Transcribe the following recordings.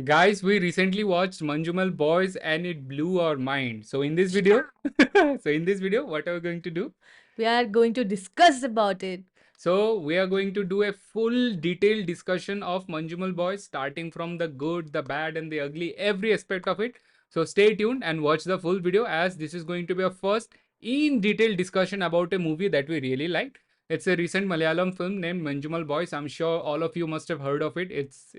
Guys, we recently watched Manjummel Boys and it blew our mind. So in this video, what are we going to do? We are going to discuss about it. So we are going to do a full detailed discussion of Manjummel Boys, starting from the good, the bad, and the ugly, every aspect of it. So stay tuned and watch the full video, as this is going to be a first in detail discussion about a movie that we really liked. It's a recent Malayalam film named Manjummel Boys. I'm sure all of you must have heard of it. It's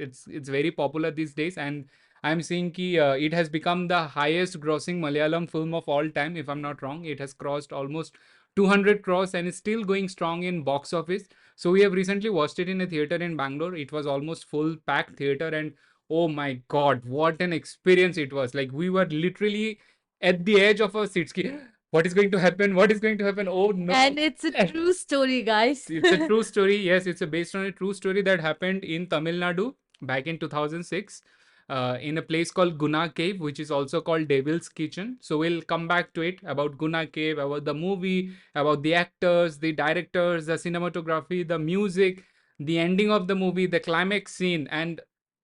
very popular these days, and I'm seeing ki it has become the highest grossing Malayalam film of all time. If I'm not wrong, it has crossed almost 200 crores and is still going strong in box office. So we have recently watched it in a theater in Bangalore. It was almost full packed theater, and oh my god, what an experience it was. Like, we were literally at the edge of our seats. What is going to happen? What is going to happen? Oh no. And it's a true story, guys. It's a true story. Yes, it's based on a true story that happened in Tamil Nadu back in 2006, in a place called Guna Cave, which is also called Devil's Kitchen. So we'll come back to it, about Guna Cave, about the movie, about the actors, the directors, the cinematography, the music, the ending of the movie, the climax scene, and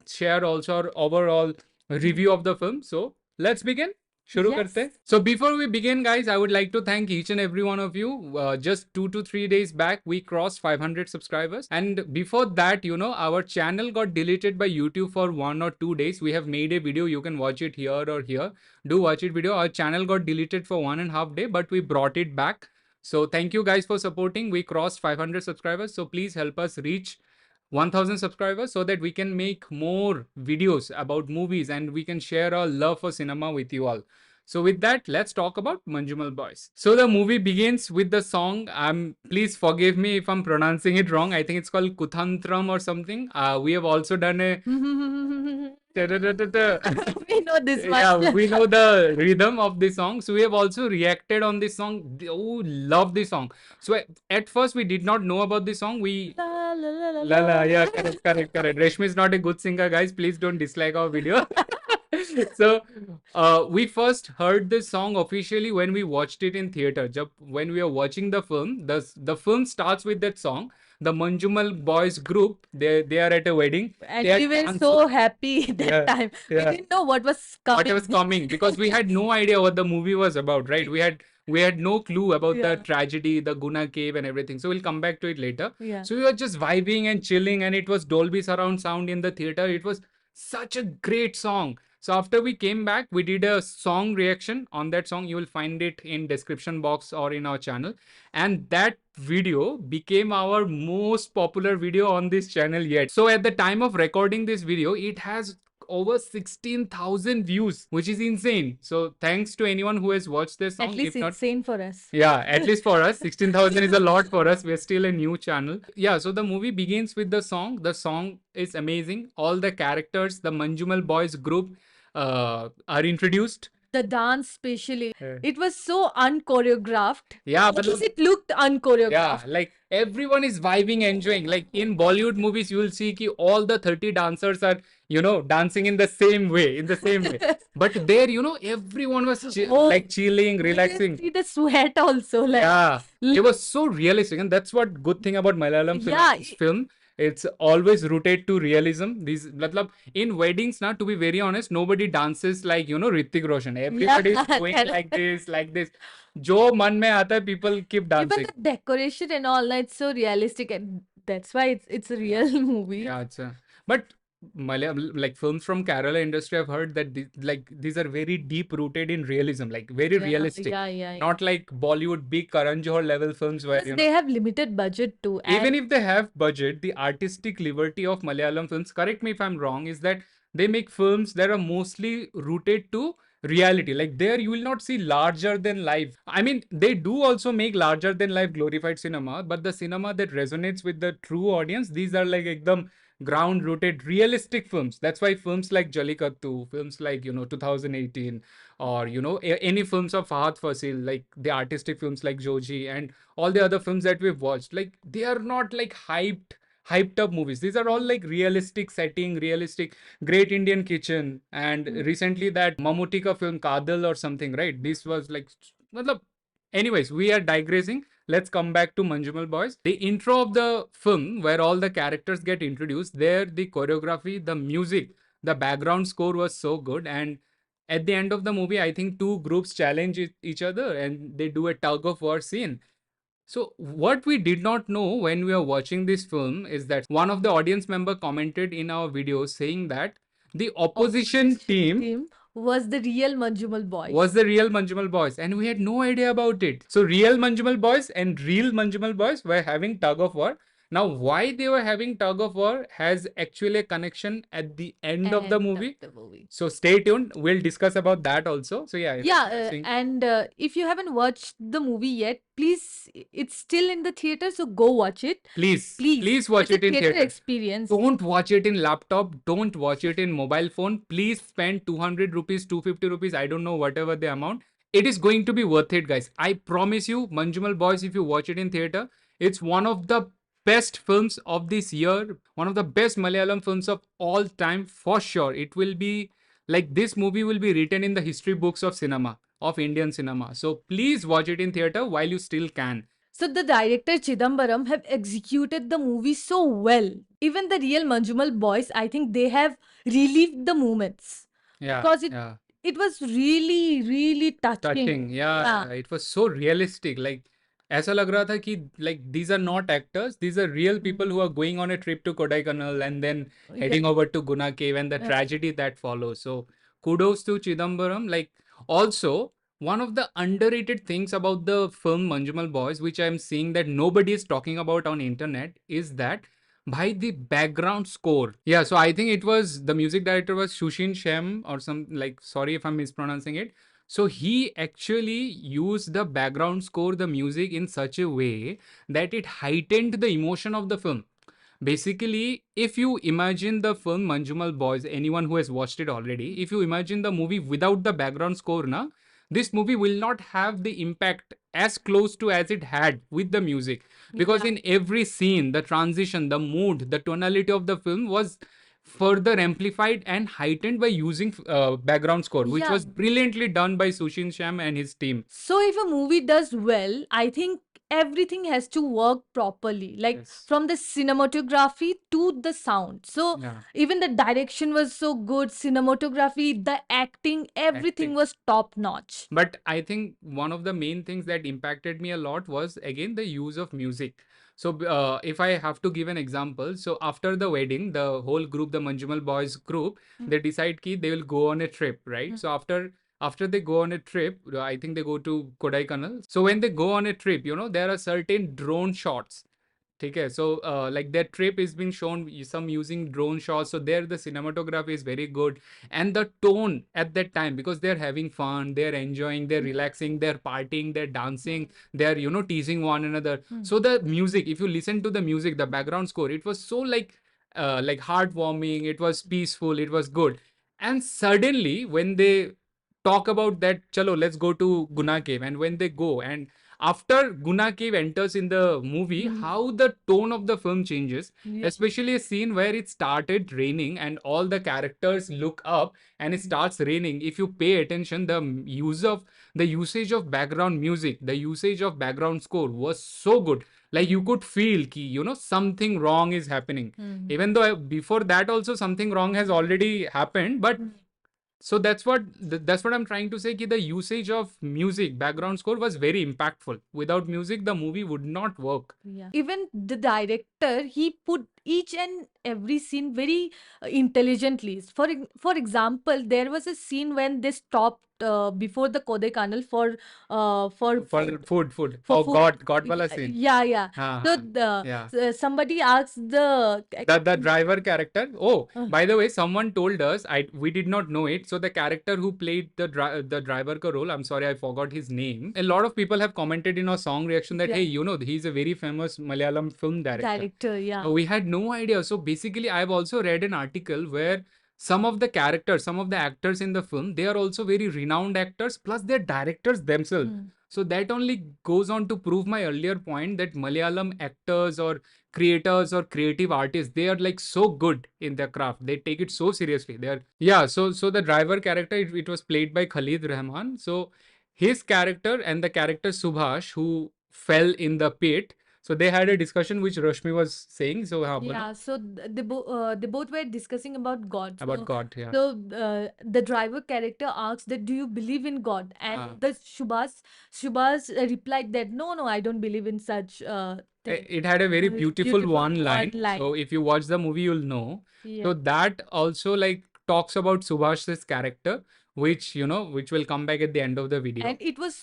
share also our overall review of the film. So let's begin. शुरू करते हैं. Yes. So before we begin, guys, I would like to thank each and every one of you. Just 2 to 3 days back, we crossed 500 subscribers, and before that, our channel got deleted by YouTube for 1 or 2 days. We have made a video. You can watch it here or here. Do watch it video. Our channel got deleted for 1.5 day, but we brought it back. So thank you guys for supporting. We crossed 500 subscribers. So please help us reach 1000 subscribers so that we can make more videos about movies and we can share our love for cinema with you all. So with that, let's talk about Manjummel Boys. So the movie begins with the song. Please forgive me if I'm pronouncing it wrong. I think it's called Kuthanthram or something. We have also done a We know this one. yeah, we know the rhythm of the song. So we have also reacted on this song. Oh, love this song. So at first we did not know about this song. La, la, la, la, La la, la. yeah, correct. Reshmi is not a good singer, guys. Please don't dislike our video. So, we first heard this song officially when we watched it in theater. When we are watching the film, the film starts with that song. The Manjummel Boys group, they are at a wedding. And They are we were dancing. so happy that Yeah, time. We yeah. didn't know what was What coming. was coming, because we had no idea what the movie was about, right? We had no clue about the Yeah. tragedy, the Guna cave, and everything. So we'll come back to it later. Yeah. So we were just vibing and chilling, and it was Dolby surround sound in the theater. It was such a great song. So after we came back, we did a song reaction on that song. You will find it in description box or in our channel. And that video became our most popular video on this channel yet. So at the time of recording this video, it has over 16,000 views, which is insane. So thanks to anyone who has watched this song. At least If not, insane for us. yeah, at least for us, 16,000 is a lot for us. We're still a new channel. Yeah, so the movie begins with the song. The song is amazing. All the characters, the Manjummel Boys group, are introduced. The dance, especially, Yeah. it was so unchoreographed. Yeah, At but least it looked unchoreographed. yeah, like everyone is vibing, enjoying. Like in Bollywood movies, you will see ki all the 30 dancers are, dancing in the same way, But there, everyone was Oh, like chilling, we can relaxing. see the sweat also. Like, Yeah, it was so realistic, and that's what good thing about Malayalam yeah, film. It's always rooted to realism. These, matlab, in weddings, now to be very honest, nobody dances like Hrithik Roshan. Everybody is doing like this, like this. Jo man mein aata hai, people keep even dancing. the decoration and all, it's so realistic, and that's why it's a real movie. Yeah, but Malayalam, like films from Kerala industry, I've heard that these are very deep rooted in realism, like very Yeah, realistic. yeah. Not like Bollywood big Karan Johar level films where Plus, they have limited budget too. even And if they have budget, the artistic liberty of Malayalam films, correct me if I'm wrong, is that they make films that are mostly rooted to reality. Like there, you will not see larger than life. I mean, they do also make larger than life glorified cinema, but the cinema that resonates with the true audience, these are like ekdam ground rooted realistic films. That's why films like Jallikattu, films like 2018, or any films of Fahad Fasil, like the artistic films like Joji, and all the other films that we've watched, like they are not like hyped up movies. These are all like realistic setting, realistic. Great Indian Kitchen, and recently that Mamutika film Kadal or something, right? This was like, matlab, anyways, we are digressing. Let's come back to Manjummel Boys. The intro of the film, where all the characters get introduced, there the choreography, the music, The background score was so good, and at the end of the movie, I think two groups challenge each other and they do a tug of war scene. So what we did not know when we were watching this film is that one of the audience member commented in our video saying that the opposition team Team was the real Manjummel Boys. was the real Manjummel Boys, and we had no idea about it. So real Manjummel Boys and real Manjummel Boys were having tug of war. Now, why they were having tug of war has actually a connection at the end of the movie. So stay tuned. We'll discuss about that also. So yeah, And if you haven't watched the movie yet, please, it's still in the theater, so go watch it. please watch It's a it in theater experience. Don't watch it in laptop. Don't watch it in mobile phone. Please spend 200 rupees, 250 rupees. I don't know, whatever the amount. It is going to be worth it, guys. I promise you, Manjummel Boys, if you watch it in theater, it's one of the best films of this year. One of the best Malayalam films of all time, for sure. It will be like this movie will be written in the history books of cinema, of Indian cinema. So please watch it in theater while you still can. So the director Chidambaram have executed the movie so well. Even the real Manjummel Boys, I think they have relived the moments. Yeah, Because yeah. it was really, really touching. Yeah, it was so realistic. Like ऐसा लग रहा था कि like these are not actors, these are real people who are going on a trip to Kodaikanal and then heading over to Guna cave and the tragedy that follows. So kudos to Chidambaram. Like also one of the underrated things about the film Manjummel Boys, which I'm seeing that nobody is talking about on internet, is that by the background score. Yeah, so I think it was the music director was Sushin Shyam or some, like, sorry if I'm mispronouncing it. So he actually used the background score, the music in such a way that it heightened the emotion of the film. Basically, if you imagine the film Manjummel Boys, anyone who has watched it already, if you imagine the movie without the background score, na, this movie will not have the impact as close to as it had with the music. Because in every scene, the transition, the mood, the tonality of the film was further amplified and heightened by using background score, which was brilliantly done by Sushin Shyam and his team. So if a movie does well, I think everything has to work properly, like Yes. from the cinematography to the sound. So Yeah. even the direction was so good, cinematography, the acting, everything Acting. was top notch. But I think one of the main things that impacted me a lot was again the use of music. So if I have to give an example, so after the wedding, the whole group, the Manjummel Boys group, they decide ki they will go on a trip, right? So after they go on a trip, I think they go to Kodaikanal. So when they go on a trip, there are certain drone shots. Okay, so like their trip is being shown some using drone shots, so there the cinematography is very good, and the tone at that time, because they're having fun, they're enjoying, they're relaxing, they're partying, they're dancing, they're teasing one another. So the music, if you listen to the music, the background score, it was so like heartwarming, it was peaceful, it was good. And suddenly when they talk about that, chalo, let's go to Guna cave, and when they go, and after Guna cave enters in the movie, how the tone of the film changes, especially a scene where it started raining and all the characters look up and it starts raining. If you pay attention, the usage of background music, the usage of background score was so good. Like you could feel ki, something wrong is happening. Even though before that also something wrong has already happened, but so that's what I'm trying to say. Ki the usage of music, background score was very impactful. Without music, the movie would not work. Even the director, he put each and every scene very intelligently. For example, there was a scene when they stopped before the Kodaikanal For food. for Oh food. God wala scene. Yeah. हाँ, So yeah. somebody asked The driver character. Oh, by the way, someone told us. We did not know it. So the character who played the driver ka role, I'm sorry, I forgot his name. A lot of people have commented in our song reaction that hey, he's a very famous Malayalam film director. We had no idea. So basically, I've also read an article where some of the characters, some of the actors in the film, they are also very renowned actors. Plus, they're directors themselves. So that only goes on to prove my earlier point that Malayalam actors or creators or creative artists, they are like so good in their craft, they take it so seriously. They are, yeah. So the driver character, it was played by Khalid Rahman. So his character and the character Subhash, who fell in the pit, So they had a discussion which Rashmi was saying. So हाँ बोलो Yeah, so they both were discussing about God. about God. Yeah. So the driver character asks that, "Do you believe in God?" And हाँ. the Shubhas replied that, "No, no, I don't believe in such thing." It had a very beautiful Beautiful one one line. line. So if you watch the movie, you'll know. Yeah. So that also like talks about Subhash's character, which which will come back at the end of the video. And it was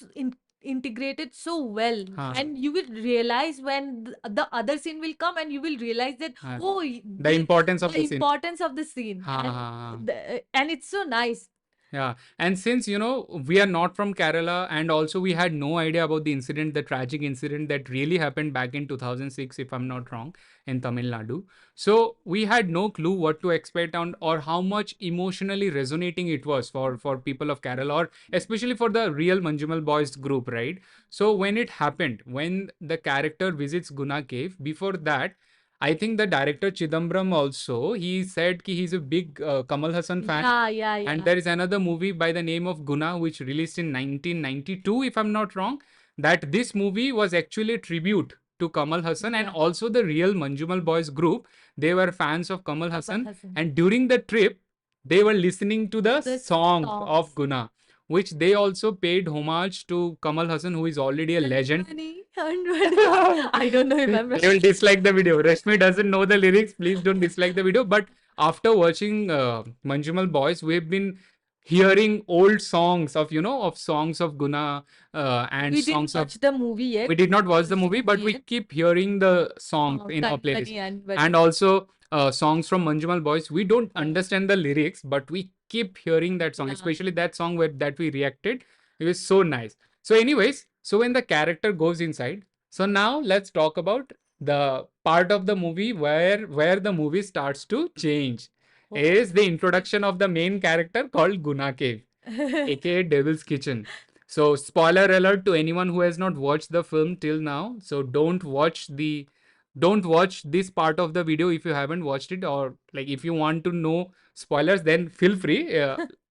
integrated so well. हाँ. And you will realize when the other scene will come, and you will realize that, हाँ. oh, The importance of the the scene. importance of the scene. हाँ And हाँ हाँ. and it's so nice. Yeah. And since, we are not from Kerala, and also we had no idea about the incident, the tragic incident that really happened back in 2006, if I'm not wrong, in Tamil Nadu. So we had no clue what to expect on, or how much emotionally resonating it was for people of Kerala, or especially for the real Manjummel Boys group, right? So when it happened, when the character visits Guna cave, before that, I think the director Chidambaram also, he said ki he's a big Kamal Hassan fan. Yeah, yeah, And yeah. there is another movie by the name of Guna, which released in 1992, if I'm not wrong, that this movie was actually a tribute to Kamal Hassan, and Yeah. also the real Manjummel Boys group. They were fans of Kamal Kamal Hassan, Hassan. and during the trip, they were listening to the The song of songs. Guna, which they also paid homage to Kamal Hassan, who is already a legend. Money, earn money. I don't know if I'm They will dislike the video. Rashmi doesn't know the lyrics. Please don't dislike the video. But after watching Manjummel Boys, we've been hearing old songs of songs of Guna and We songs didn't of. watch the movie yet. We did not watch the movie, but we yet. keep hearing the songs in our Earn playlist, money and and also songs from Manjummel Boys. We don't understand the lyrics, but we keep hearing that song, Yeah. especially that song that we reacted. It was so nice. So, anyways, so when the character goes inside, so now let's talk about the part of the movie where the movie starts to change. Is the introduction of the main character called Guna Cave, aka Devil's Kitchen. So, spoiler alert to anyone who has not watched the film till now. So, don't watch this part of the video if you haven't watched it, or like if you want to know spoilers, then feel free.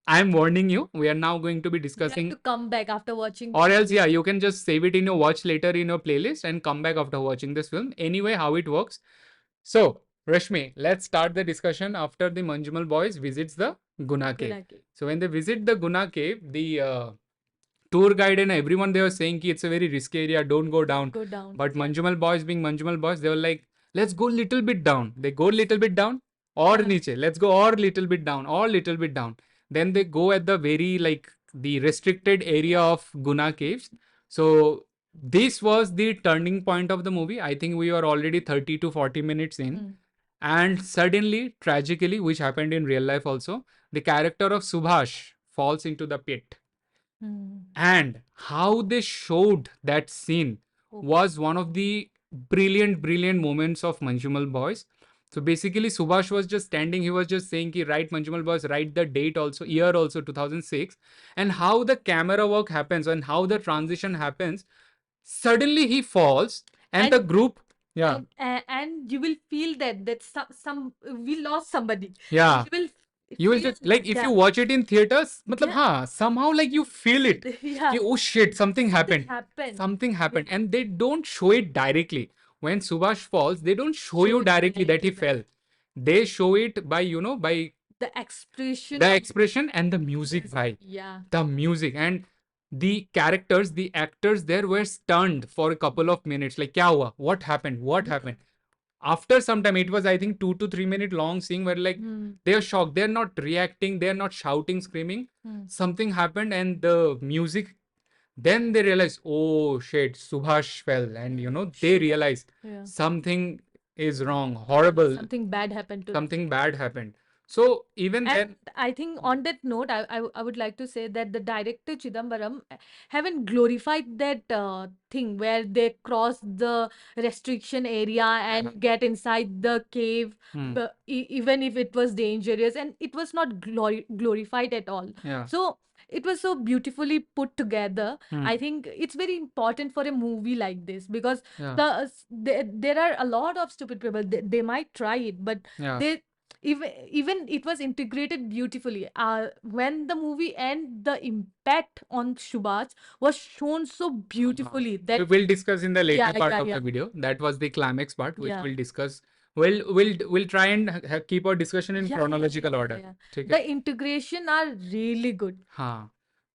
I'm warning you. We are now going to be You have discussing, to come back after watching or the else video. you can just save it in your watch later in your playlist and come back after watching this film. Anyway, how it works. So, Rashmi, let's start the discussion after the Manjummel Boys visits the Guna cave. Guna cave. So, when they visit the Guna cave, the tour guide and everyone, they were saying ki it's a very risky area, don't go down. Go down. But Manjummel Boys, being Manjummel Boys, they were like, let's go little bit down. They go little bit down or niche. Let's go or little bit down or little bit down. Then they go at the very like the restricted area of Guna caves. So this was the turning point of the movie. I think we were already 30 to 40 minutes in. And suddenly, tragically, which happened in real life also, the character of Subhash falls into the pit. And how they showed that scene was one of the brilliant moments of Manjummel Boys. So basically, Subhash was just standing. He was just saying, "Ki write Manjummel Boys, write the date also, year also 2006," and how the camera work happens and how the transition happens. Suddenly, he falls, and the group, yeah, And you will feel that some we lost somebody. yeah. You will You will feel just like if you that. watch it in theaters, matlab, Yeah. somehow like you feel it. Yeah. Ki, oh shit, something happened. happened. Something happened. And they don't show it directly. When Subhash falls, they don't show you it directly that he fell. They show it by, by The expression. the expression and the music by Yeah. the music. And the characters, the actors there were stunned for a couple of minutes. Like, kya hua? What happened? What happened? After some time, it was I think 2 to 3 minute long scene where like they're shocked, they're not reacting, they're not shouting, screaming. Something happened, and the music. Then they realize, oh shit, Subhash fell, and they realize something is wrong, horrible, Something bad happened to them. something bad happened. So even then, And I think on that note, I would like to say that the director Chidambaram haven't glorified that thing where they cross the restriction area and get inside the cave, but even if it was dangerous, and it was not glorified at all. yeah, So it was so beautifully put together. I think it's very important for a movie like this, because yeah, there are a lot of stupid people. They might try it, but yeah, they even it was integrated beautifully. When the movie end, the impact on Subhash was shown so beautifully We that will discuss in the later yeah, part yeah, of yeah, the video. That was the climax part, which yeah. we'll discuss. We'll try and keep our discussion in Yeah, yeah, chronological yeah, yeah, order. yeah. ठीक है? The integration are really good हाँ,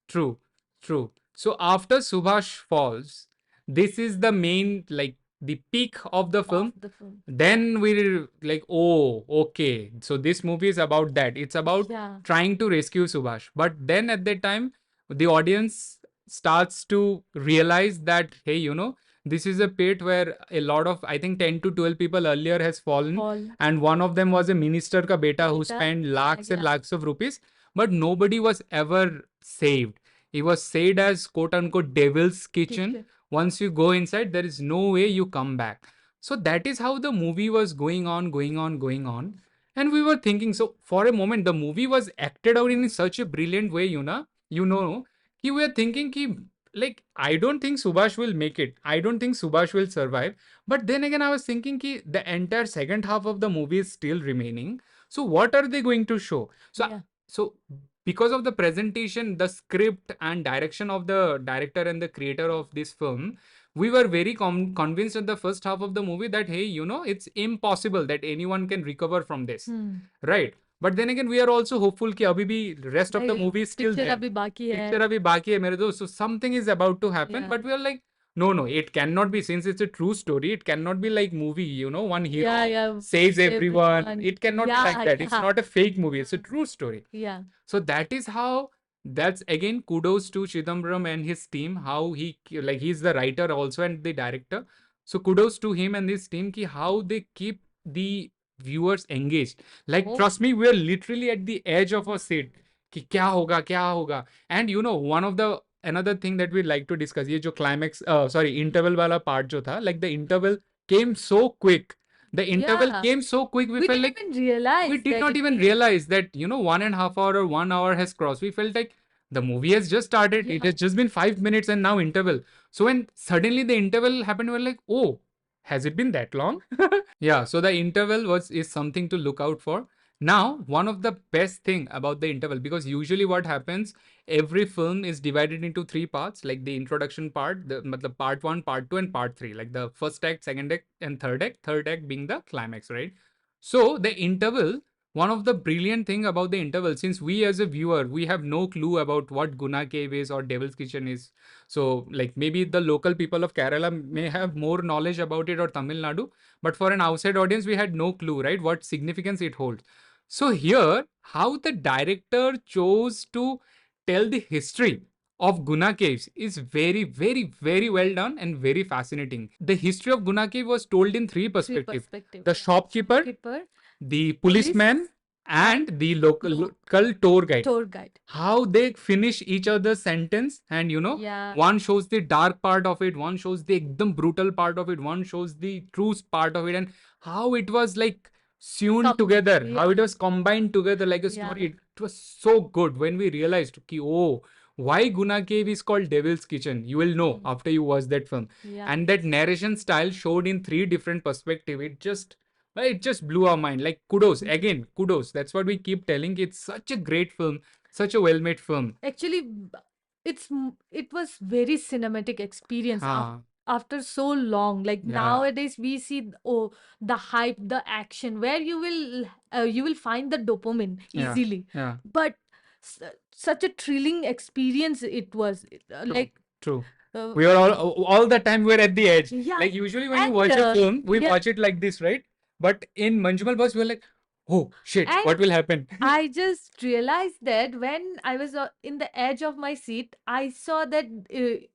true, true. So after Subhash falls, this is the main, like, the peak of the of film. the film. Then we're like, oh, okay. So this movie is about that. It's about Yeah, trying to rescue Subhash. But then at that time, the audience starts to realize that, hey, this is a pit where a lot of, I think, 10 to 12 people earlier has fallen. Paul And one of them was a minister ka beta who Beta, spent lakhs and yeah, lakhs of rupees, but nobody was ever saved. He was said as quote unquote devil's kitchen. kitchen. Once you go inside, there is no way you come back. So that is how the movie was going on, going on, going on. And we were thinking, so for a moment, the movie was acted out in such a brilliant way, we were thinking, like, I don't think Subhash will make it. I don't think Subhash will survive. But then again, I was thinking, the entire second half of the movie is still remaining. So what are they going to show? So, Yeah, so because of the presentation, the script and direction of the director and the creator of this film, we were very convinced at the first half of the movie that, hey, it's impossible that anyone can recover from this, hmm. right? But then again, we are also hopeful कि अभी भी rest of the नहीं, movie is still picture there. अभी बाकी है. Picture अभी बाकी है मेरे दोस्त. So something is about to happen, Yeah, but we are like, no, no, it cannot be, since it's a true story. It cannot be like movie, one hero yeah, yeah. saves everyone. Everyone. It cannot be like Yeah, that. It's yeah, not a fake movie. It's a true story. yeah. So that is how, that's again kudos to Chidambaram and his team, how like, he's the writer also and the director. So kudos to him and his team ki how they keep the viewers engaged. Like, Oh, trust me, we're literally at the edge of our seat कि क्या होगा क्या होगा. And one of the another thing that we like to discuss, ये जो climax sorry, interval वाला part जो था, like, the interval came so quick. The interval yeah. came so quick, we We felt didn't like even we realize did that not it even came. realize that 1.5 hour or 1 hour has crossed. We felt like the movie has just started. It Yeah, has just been 5 minutes and now interval. So when suddenly the interval happened, we were like, oh, has it been that long? Yeah, so the interval is something to look out for. Now, one of the best thing about the interval, because usually what happens, every film is divided into three parts, like the introduction part, the part one, part two, and part three, like the first act, second act, and third act being the climax, right? So the interval, one of the brilliant thing about the interval, since we as a viewer, we have no clue about what Guna cave is or Devil's Kitchen is. So like maybe the local people of Kerala may have more knowledge about it, or Tamil Nadu, but for an outside audience, we had no clue, right? What significance it holds. So here, how the director chose to tell the history of Guna caves is very, very, very well done and very fascinating. The history of Guna cave was told in three three perspectives: perspective. the shopkeeper, Keeper, the police, policeman, and and the local tour guide. tour guide. How they finish each other's sentence, and Yeah, one shows the dark part of it, one shows the ekdam brutal part of it, one shows the true part of it, and how it was like sewn come. together, Yeah, how it was combined together like a yeah, story. It was so good when we realized ki, oh, why Guna cave is called Devil's Kitchen. You will know mm, after you watch that film. yeah. And that narration style showed in three different perspective. It just blew our mind. Like, kudos again, kudos. That's what we keep telling. It's such a great film, such a well-made film. Actually, it was very cinematic experience Ha, after so long. Like yeah, nowadays, we see the hype, the action, where you will find the dopamine yeah, easily. yeah. But such a thrilling experience it was. True, Like true. uh, We are all the time we're at the edge. yeah, Like usually when you and watch a film, we yeah, watch it like this, right? But in Manjummel Boys, we're like, oh shit, and what will happen? I just realized that when I was in the edge of my seat, I saw that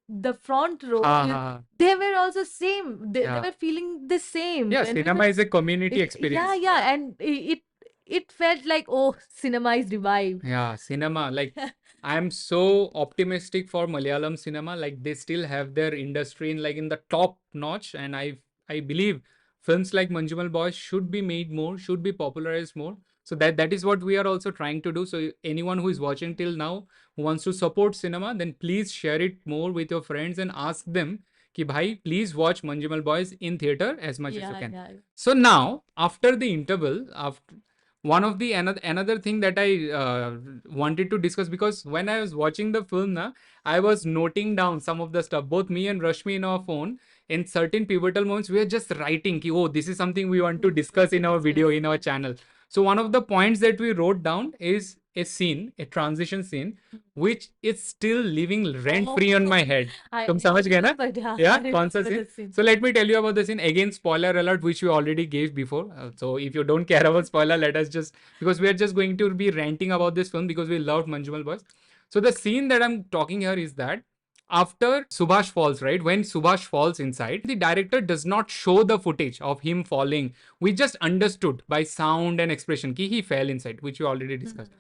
the front row, Ha ha ha. they were also same. They Yeah. were feeling the same. Yeah, When we cinema were, is a community yeah, experience. yeah, and it felt like, oh, cinema is revived. Yeah, cinema. Like, I'm so optimistic for Malayalam cinema. Like, they still have their industry in the top notch, and I believe films like Manjummel Boys should be made more, should be popularized more. So that is what we are also trying to do. So anyone who is watching till now who wants to support cinema, then please share it more with your friends and ask them कि भाई please watch Manjummel Boys in theater as much as you Yeah, can. yeah. So now after the interval, after one of the another thing that I wanted to discuss, because when I was watching the film na, I was noting down some of the stuff. Both me and Rashmi in our phone, in certain pivotal moments, we are just writing ki, oh, this is something we want to discuss in our video, in our channel. So one of the points that we wrote down is a scene, a transition scene, which is still living rent free on my head. I तुम समझ गए ना? remember, yeah, Yeah, I कौन सा remember scene? the scene. So let me tell you about the scene. Again, spoiler alert, which we already gave before. So if you don't care about spoiler, let us just, because we are just going to be ranting about this film because we loved Manjummel Boys. So the scene that I'm talking here is that after Subhash falls, right? When Subhash falls inside, the director does not show the footage of him falling. We just understood by sound and expression ki he fell inside, which we already discussed.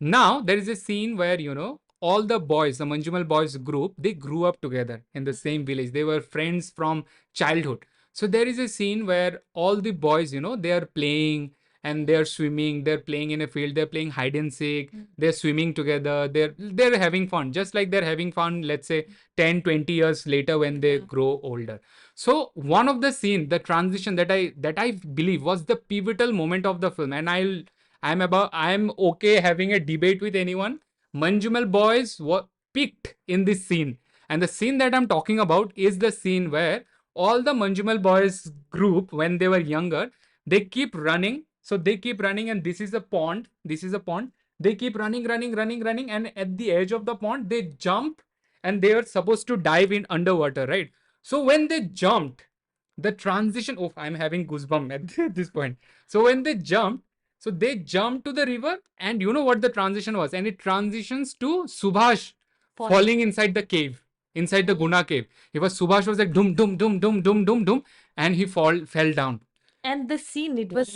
Now there is a scene where, you know, all the boys, the Manjummel Boys group, they grew up together in the same village. They were friends from childhood. So there is a scene where all the boys, you know, they are playing and they're swimming, they're playing in a field, they're playing hide and seek, they're swimming together, they're having fun, just like they're having fun, let's say 10, 20 years later when they grow older. So one of the scene, the transition that I believe was the pivotal moment of the film, and I'm okay having a debate with anyone. Manjummel Boys were picked in this scene. And the scene that I'm talking about is the scene where all the Manjummel Boys group, when they were younger, they keep running. So they keep running, and this is a pond. This is a pond. They keep running, running, running, running, and at the edge of the pond, they jump and they are supposed to dive in underwater, right? So when they jumped, the transition, oh, I'm having goosebumps at this point. So when they jumped, so they jumped to the river, and you know what the transition was? And it transitions to Subhash falling inside the cave, inside the Guna cave. It was Subhash was like dum dum dum dum dum dum dum, and he fell down. And the scene, it was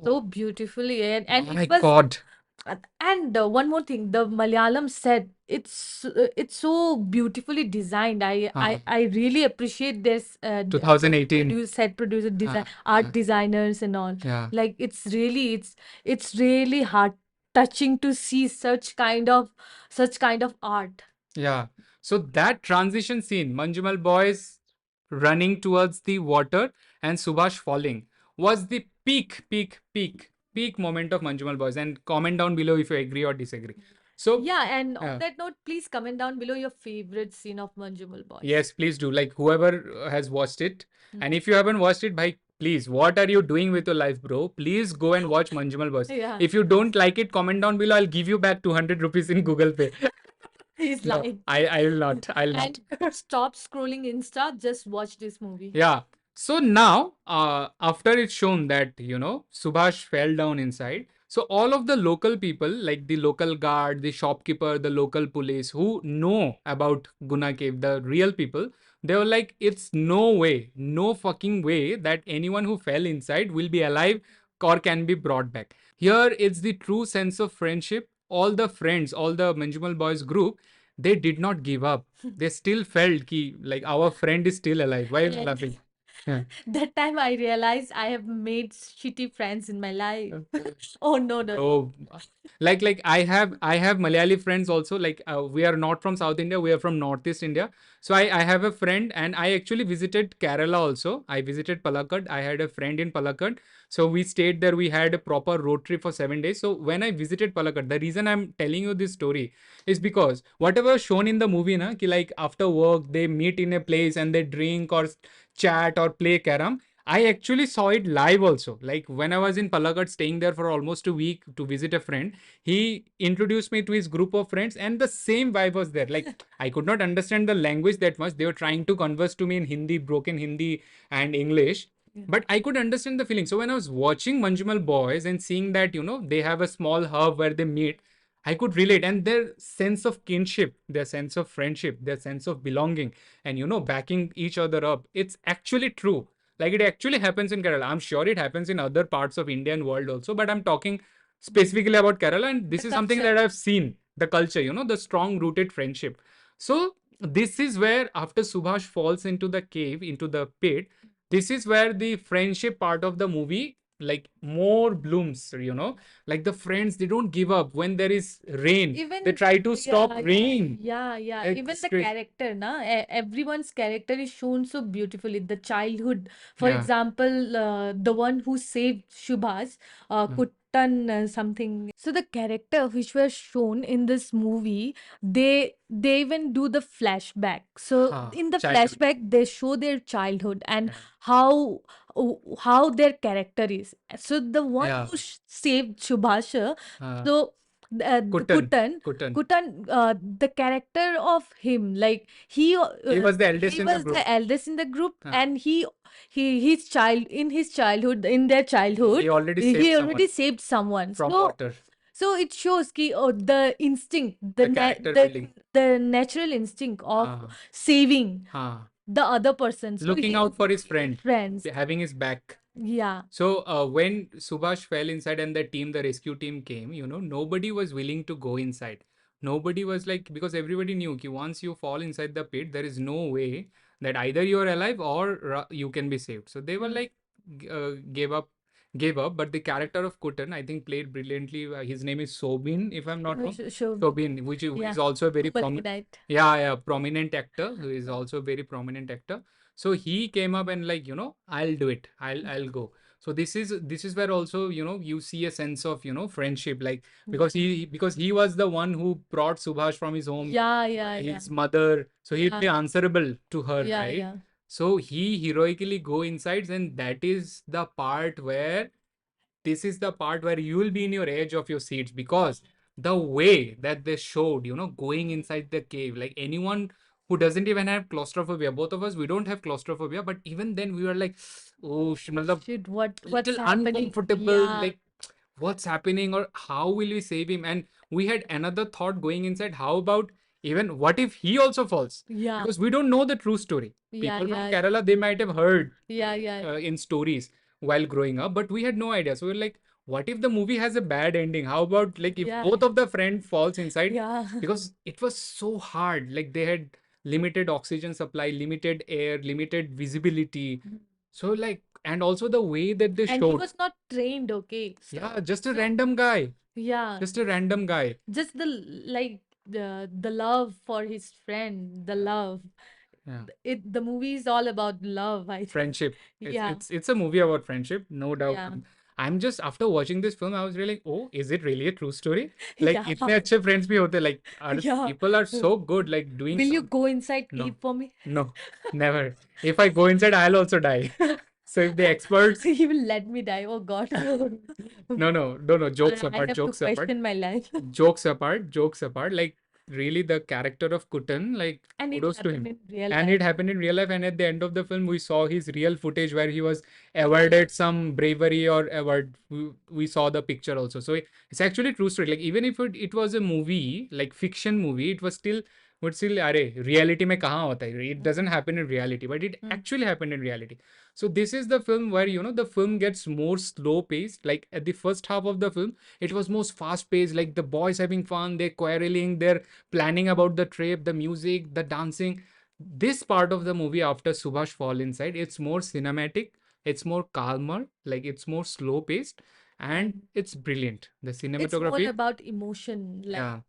so beautifully, and Oh it my was God. and one more thing, the Malayalam set, it's so beautifully designed. I really appreciate this 2018. set producer design, art designers and all. Yeah. Like it's really heart touching to see such kind of art. Yeah. So that transition scene, Manjummel Boys running towards the water and Subhash falling, was the peak moment of Manjummel Boys. And comment down below if you agree or disagree. So Yeah, and on yeah. that note, please comment down below your favorite scene of Manjummel Boys. Yes, please do. Like whoever has watched it, and if you haven't watched it, bhai, please, what are you doing with your life, bro? Please go and watch Manjummel Boys. Yeah. If you don't like it, comment down below. I'll give you back 200 rupees in Google Pay. He's No, lying. I will not. I'll not. And stop scrolling Insta, just watch this movie. Yeah. So now, after it's shown that, you know, Subhash fell down inside, so all of the local people, like the local guard, the shopkeeper, the local police who know about Guna Cave, the real people, they were like, it's no way, no fucking way that anyone who fell inside will be alive or can be brought back. Here, it's the true sense of friendship. All the friends, all the Manjummel Boys group, they did not give up. They still felt ki, like our friend is still alive. Why are you And laughing? Yeah. that time I realized I have made shitty friends in my life. Oh no, no. Oh, like I have Malayali friends also. Like we are not from South India, we are from Northeast India. So I have a friend, and I actually visited Kerala also. I visited Palakkad. I had a friend in Palakkad. So we stayed there. We had a proper road trip for 7 days. So when I visited Palakkad, the reason I'm telling you this story is because whatever shown in the movie, na, ki like after work they meet in a place and they drink or chat or play carom. I actually saw it live also. Like when I was in Palakkad staying there for almost a week to visit a friend, he introduced me to his group of friends, and the same vibe was there. Like I could not understand the language that much. They were trying to converse to me in Hindi, broken Hindi and English. But I could understand the feeling. So when I was watching Manjummel Boys and seeing that, you know, they have a small hub where they meet, I could relate. And their sense of kinship, their sense of friendship, their sense of belonging, and, you know, backing each other up, it's actually true. Like it actually happens in Kerala. I'm sure it happens in other parts of Indian world also, but I'm talking specifically about Kerala, and this The is something culture. that I've seen, the culture, you know, the strong rooted friendship. So this is where after Subhash falls into the cave, into the pit, this is where the friendship part of the movie like more blooms, you know, like the friends, they don't give up when there is rain, they Even try to stop yeah, rain. yeah. Even It's the great. character, na, everyone's character is shown so beautifully. The childhood, for Yeah. example, the one who saved Shubhas, Yeah. Kutan something. So the character which were shown in this movie, they even do the flashback. So in the Childhood. flashback, they show their childhood and Yeah. how how their character is. So the one Yeah. who saved Shubhasha, Uh, so the Kutan. Kutan, Kutan. the character of him, like He was the eldest he in the was group. the eldest in the group, Uh, and his child in his childhood, in their childhood, he already saved he someone already saved someone. from So water. so it shows ki, oh, the instinct, The character building. the natural instinct of Uh, saving uh, the other person. So Looking out for his friend, friends. having his back. Yeah. So when Subhash fell inside and the rescue team came, nobody was willing to go inside. Nobody was like, because everybody knew that once you fall inside the pit, there is no way that either you are alive or you can be saved. So they were Mm. like, gave up, gave up. But the character of Kutan, I think, played brilliantly. His name is Soubin, if I'm not wrong. Sure. Soubin, who Yeah. is also a very prominent, Malignant. yeah, prominent actor, who is also a very prominent actor. So he came up and like, I'll do it. I'll go. So this is where also, you see a sense of, friendship, like because he was the one who brought Subhash from his home, Yeah. his mother. So he'd Yeah. be answerable to her, Yeah. right? Yeah. So he heroically go inside, and that is the part where this is the part where you will be in your edge of your seats, because the way that they showed, going inside the cave, like anyone who doesn't even have claustrophobia, both of us, we don't have claustrophobia, but even then we were like, oh, matlab, Shit, what's little happening? uncomfortable, Yeah. like what's happening or how will we save him? And we had another thought going inside, how about even what if he also falls? Yeah. Because we don't know the true story. Yeah. People from Yeah. Kerala, they might have heard Yeah. in stories while growing up, but we had no idea. So we're like, what if the movie has a bad ending? How about like if Yeah. both of the friend falls inside? Yeah. Because it was so hard. Like they had limited oxygen supply, limited air, limited visibility. So like, and also the way that they And he showed, was not trained, okay? yeah, just a So random guy, yeah, just a random guy. just like the love for his friend, the love. Yeah. The movie is all about love, I think. Friendship. It's Yeah. it's it's a movie about friendship, no doubt. Yeah. I'm just after watching this film, I was really like, oh, is it really a true story? Like, Yeah. इतने अच्छे friends भी होते, like, Yeah. people are so good, like doing Will you some. go inside No, cave for me? no, never. If I go inside, I'll also die. So if the experts, He will let me die. Oh God. no, jokes I apart, have to jokes apart, question my life. jokes apart, like really the character of Kutan, like And it kudos to happened him. in real And life. it happened in real life, and at the end of the film, we saw his real footage where he was awarded some bravery or award. We saw the picture also. So it's actually a true story. Like even if it was a movie, like fiction movie, it was still would still, अरे reality में कहाँ होता है? It doesn't happen in reality, but it actually happened in reality. So this is the film where the film gets more slow paced. Like at the first half of the film, it was most fast paced. Like the boys having fun, they're quarreling, they're planning about the trip, the music, the dancing. This part of the movie after Subhash fall inside, it's more cinematic, it's more calmer, like it's more slow paced, and it's brilliant. The It's more cinematography, about emotion. Like yeah,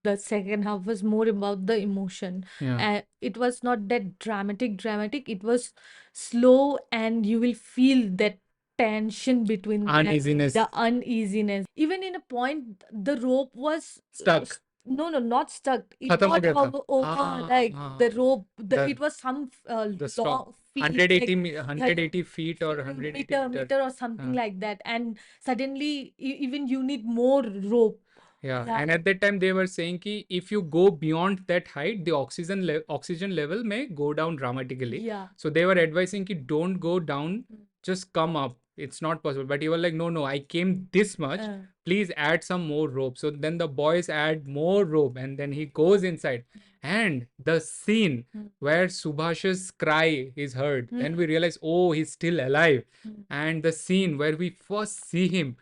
the second half was more about the emotion. yeah, It was not that dramatic. It was slow, and you will feel that tension between them, uneasiness, the uneasiness. Even in a point, the rope was stuck, no, not stuck. It खत्म हो got गया था. over, like the rope. The It was some the stop, long feet, 180 like 180 feet or 180 meter. meter or something like that. And suddenly, even you need more rope. Yeah, Yeah. and at that time they were saying ki if you go beyond that height, the oxygen level may go down dramatically. Yeah. So they were advising ki don't go down, just come up. It's not possible. But he was like, no, I came this much. Please add some more rope. So then the boys add more rope, and then he goes inside. And the scene where Subhash's cry is heard, then we realize, oh, he's still alive. And the scene where we first see him,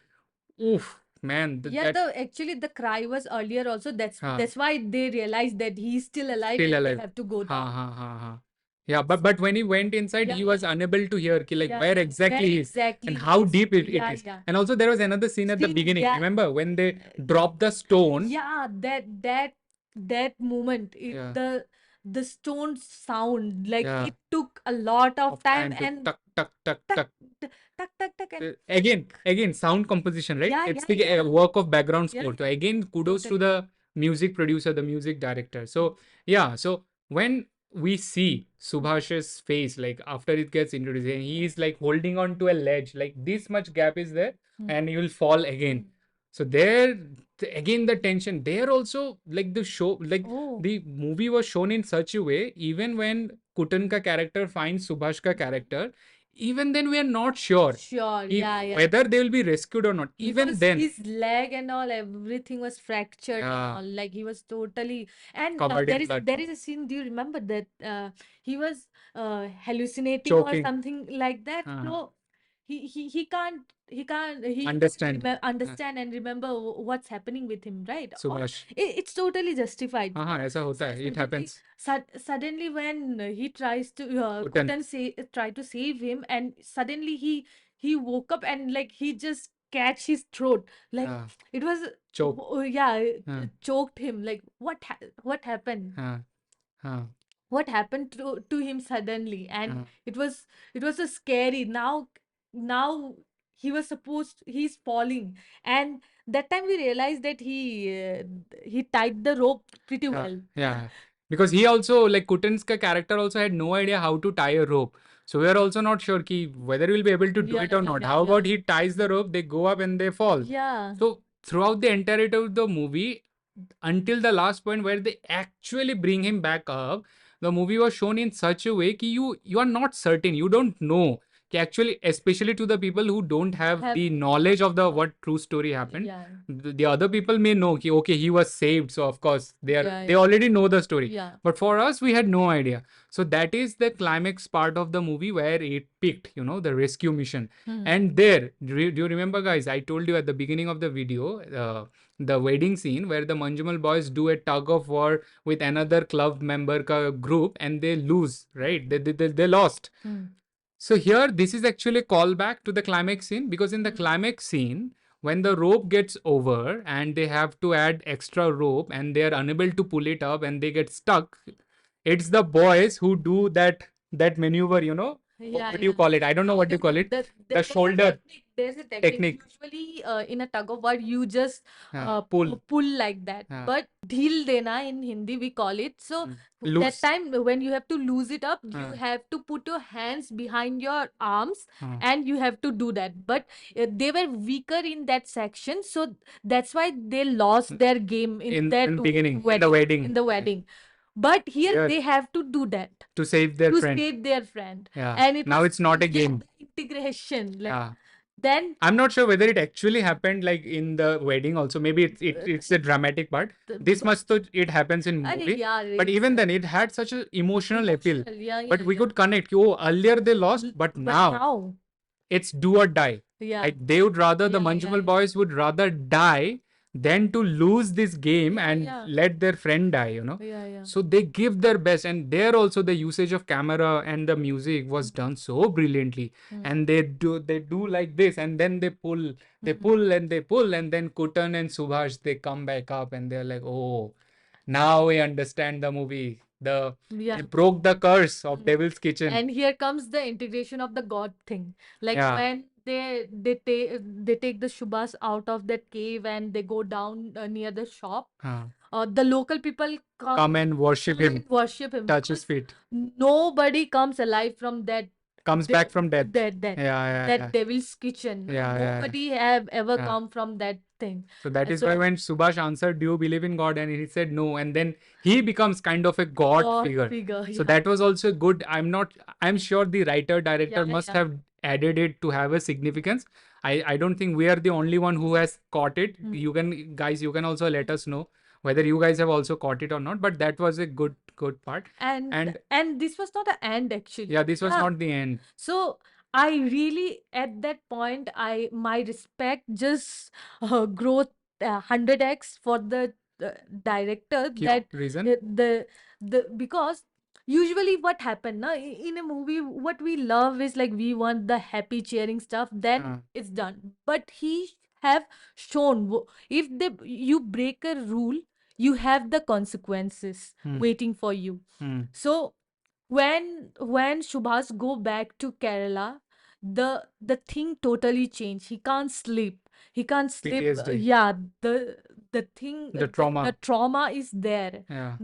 oof, man, Yeah, actually the cry was earlier also. हाँ, That's why they realized that he's still alive still and they alive. have to go down. हाँ. Yeah, but when he went inside, Yeah, he was unable to hear ki, like yeah, where where exactly he is exactly and he how is. deep it Yeah, is. yeah. And also there was another scene at the Scene, beginning. yeah, Remember when they dropped the stone? yeah, that moment, Yeah, the stone sound, like yeah. it took a lot of Of time, time to and tuck tuck tuck tuck, tuck. tuck, tuck tuck tuck and Again, sound composition, right? yeah, It's yeah, the yeah. work of background Yeah, score. So yeah. again, kudos to Totally. the music producer, the music director. So yeah, so when we see Subhash's face, like after it gets introduced, and he is like holding on to a ledge, like this much gap is there, Mm. and he will fall again. So there, again, the tension. There also, like the show, like Oh. the movie was shown in such a way, even when Kutan ka character finds Subhash ka character, even then we are not sure Sure, if yeah, yeah. whether they will be rescued or not. Even Because then, his leg and all, everything was fractured and yeah, all. Like he was totally. And covered in blood, there is a scene. Do you remember that he was hallucinating or choking, something like that? uh, So he couldn't understand. understand and remember what's happening with him, right? Subhash, It's totally justified. हाँ ऐसा होता है, it Suddenly, happens. suddenly when he tries to Kutan, couldn't say try to save him, and suddenly he woke up and like he just catch his throat, like uh, it was choke, yeah, uh, choked him. Like what happened? uh, uh, What happened to him suddenly? And uh. it was so scary. Now he's falling, and that time we realized that he tied the rope pretty Yeah, well. yeah. Because he also, like Kutin's character also had no idea how to tie a rope. So we are also not sure ki whether he will be able to do Yeah, it or yeah, not. yeah, How yeah. about he ties the rope, they go up and they fall. Yeah. So throughout the entirety of the movie, until the last point where they actually bring him back up, the movie was shown in such a way ki you are not certain, you don't know कि actually, especially to the people who don't have Have the knowledge of the what true story happened, yeah. the other people may know कि okay, he was saved, so of course Yeah, they yeah. already know the story, Yeah. but for us we had no idea. So that is the climax part of the movie where it picked, the rescue mission. And there, do you remember, guys, I told you at the beginning of the video, the wedding scene where the Manjummel boys do a tug of war with another club member group, and they lose, right? They lost. So here, this is actually a callback to the climax scene, because in the climax scene, when the rope gets over and they have to add extra rope and they are unable to pull it up and they get stuck, it's the boys who do that maneuver. Yeah, What do you yeah. call it? I don't know what you call it. The There's a shoulder technique. There's a technique. technique. Usually, in a tug of war, you just Pull. pull like that. Uh, But dhil dena in Hindi we call it. So that Loose. time when you have to lose it up, you Uh, have to put your hands behind your arms uh, and you have to do that. But they were weaker in that section, so that's why they lost their game in that in beginning, in the wedding. wedding. In the wedding. But here Here, they have to do that to save their to friend. save their friend. Yeah. And it Now was it's not a yeah, game. the integration. Like Yeah. then I'm not sure whether it actually happened like in the wedding also. Maybe it's the dramatic part. This much though it happens in अरे movie. यार But it's even then it had such an emotional appeal. emotional. Yeah, But yeah, we yeah. could connect. Oh, earlier they lost, but But now now, it's do or die. yeah, Like they would rather, the yeah, yeah, Manjummel yeah, boys would rather die than to lose this game yeah, and yeah, let their friend die, yeah, yeah. So they give their best, and there also the usage of camera and the music was done so brilliantly. And they do like this, and then they pull, and then Kutan and Subhash, they come back up and they're like, oh, now we understand the movie. Yeah. They broke the curse of Devil's Kitchen. And here comes the integration of the God thing. Like Yeah. when they take the Shubhas out of that cave and they go down near the shop. Huh. The local people Come and worship come him, and worship him touch his because feet, nobody comes alive from that comes back from death. that Yeah, yeah, devil's kitchen. yeah, yeah, yeah. Nobody have ever Yeah. come from that thing. So that is So why when Subhash answered, "Do you believe in God?" and he said no, and then he becomes kind of a God God figure. figure, So yeah. that was also good. I'm sure the writer director Yeah, must yeah. have added it to have a significance. I don't think we are the only one who has caught it. You can also let us know whether you guys have also caught it or not. But that was a good part. And this was not an end actually. Yeah, this was Yeah. not the end. So I really at that point my respect just growth 100x for the director that Reason? the because usually what happen na, in a movie what we love is like we want the happy cheering stuff, then it's done. But he have shown if you break a rule, you have the consequences waiting for you. So when Shubhas go back to Kerala, the thing totally changed. He can't sleep. He can't sleep. PTSD, Yeah, the thing, the the trauma. trauma is there, Yeah.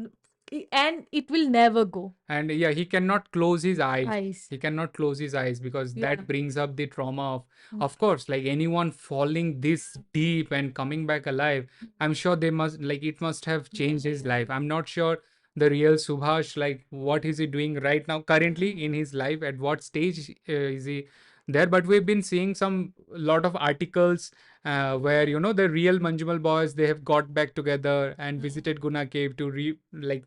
and it will never go. And yeah, he cannot close his eyes. Eyes. He cannot close his eyes because Yeah. that brings up the trauma Mm. of course, like anyone falling this deep and coming back alive. I'm sure they must, like, it must have changed his life. I'm not sure the real Subhash, like, what is he doing right now, currently in his life, at what stage is he there. But we've been seeing some lot of articles where, you know, the real Manjummel boys, they have got back together and visited Guna cave to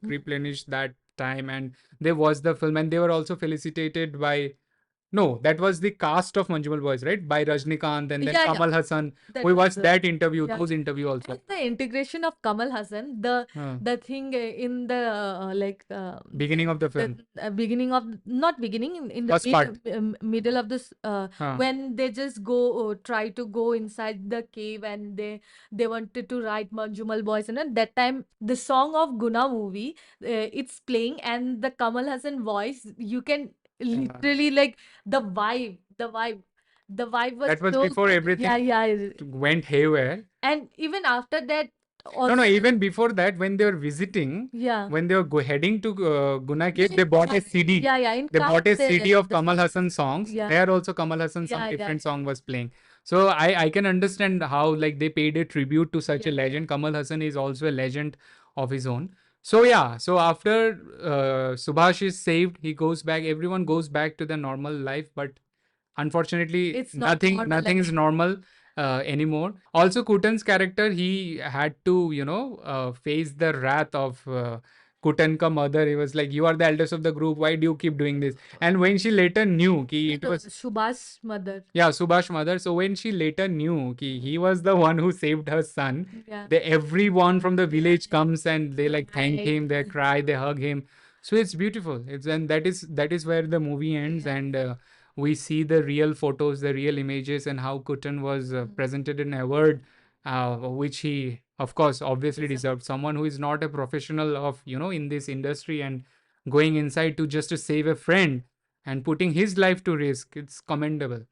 replenish that time, and they watched the film, and they were also felicitated by, no, that was the cast of Manjummel Boys, right? By Rajnikant and then Yeah, yeah. Kamal Hassan. That We was watched that interview, yeah. those interview also. And the integration of Kamal Hassan, Uh, the thing in the beginning of the film, beginning of, not beginning, in the first part. middle of this, Uh, when they just go try to go inside the cave, and they wanted to write Manjummel Boys, and at that time the song of Guna movie, it's playing, and the Kamal Hassan voice, you can literally, like, the vibe was that was so before everything yeah, yeah. went haywire. And even after that No, no, also, even before that, when they were visiting, yeah, when they were heading to Guna Cave, they bought a CD. yeah, yeah, in They car, bought a CD of Kamal songs, Hassan songs. yeah, There also Kamal Hassan, some yeah, yeah, different song was playing. So I can understand how, like, they paid a tribute to such a yeah, legend. Kamal Hassan is also a legend of his own. So yeah, so after Subhash is saved, he goes back. Everyone goes back to their normal life, but unfortunately, it's not normal nothing is anymore. normal anymore. Also, Kutan's character, he had to, you know, face the wrath of Kutan ka mother. He was like, "You are the eldest of the group. Why do you keep doing this?" And when she later knew ki it No, was, Subhash mother, yeah, Subhash mother. So when she later knew ki he was the one who saved her son, yeah, everyone from the village comes and they like thank I, him, they cry, they hug him. So it's beautiful. It's, and that is where the movie ends, yeah, and we see the real photos, the real images, and how Kutan was presented in a award, which he, of course, obviously deserved. Someone who is not a professional of, you know, in this industry and going inside to just to save a friend and putting his life to risk, it's commendable.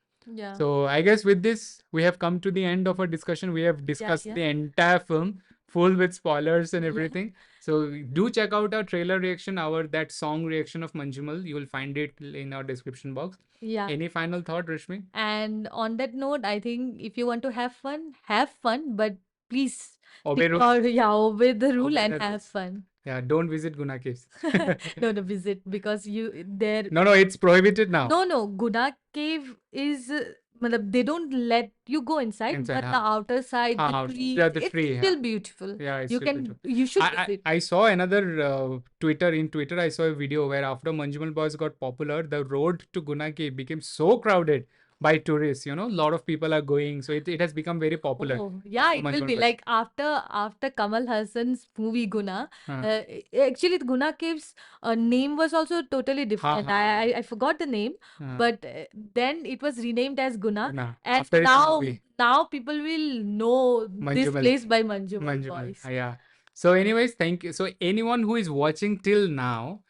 yeah, So I guess with this, we have come to the end of our discussion. We have yeah, discussed yeah, the entire film, full with spoilers and yeah, everything. So do check out our trailer reaction, our that song reaction of Manjummel. You will find it in our description box. yeah. Any final thought, Rashmi? And on that note, I think if you want to have fun, but please Obey stick rules. or yeah, obey the rule Obey and the have rules. fun. Yeah, don't visit Guna caves. No, no, visit, because you there. No, no, it's prohibited now. No, no, Guna cave is, matlab, they don't let you go inside, Inside, but the outer side, the tree, yeah, the it's tree. Yeah. still beautiful. Yeah, it's You still can, beautiful. you should visit. I saw another Twitter. In Twitter, I saw a video where after Manjummel Boys got popular, the road to Guna Cave became so crowded by tourists. You know, a lot of people are going, so it has become very popular. Oh, yeah, it will Manjummel be Boys. like after Kamal Hassan's movie Guna. Uh, Actually, the Guna Cave's name was also totally ha, different. ha, I forgot the name, uh, but then it was renamed as Guna, Guna. and After its now movie, now people will know this Manjummel. place by Manjummel Manjummel. Boys. Yeah. So, anyways, thank you. So, anyone who is watching till now,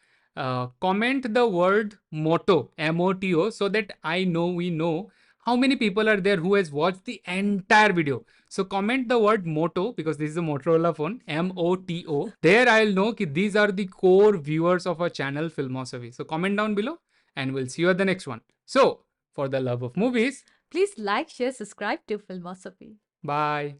comment the word motto, MOTO, so that I know, we know how many people are there who has watched the entire video. So, comment the word motto, because this is a Motorola phone, MOTO. There I'll know that these are the core viewers of our channel, Filmosophy. So, comment down below and we'll see you at the next one. So, for the love of movies, Please like, share, subscribe to Filmosophy. bye.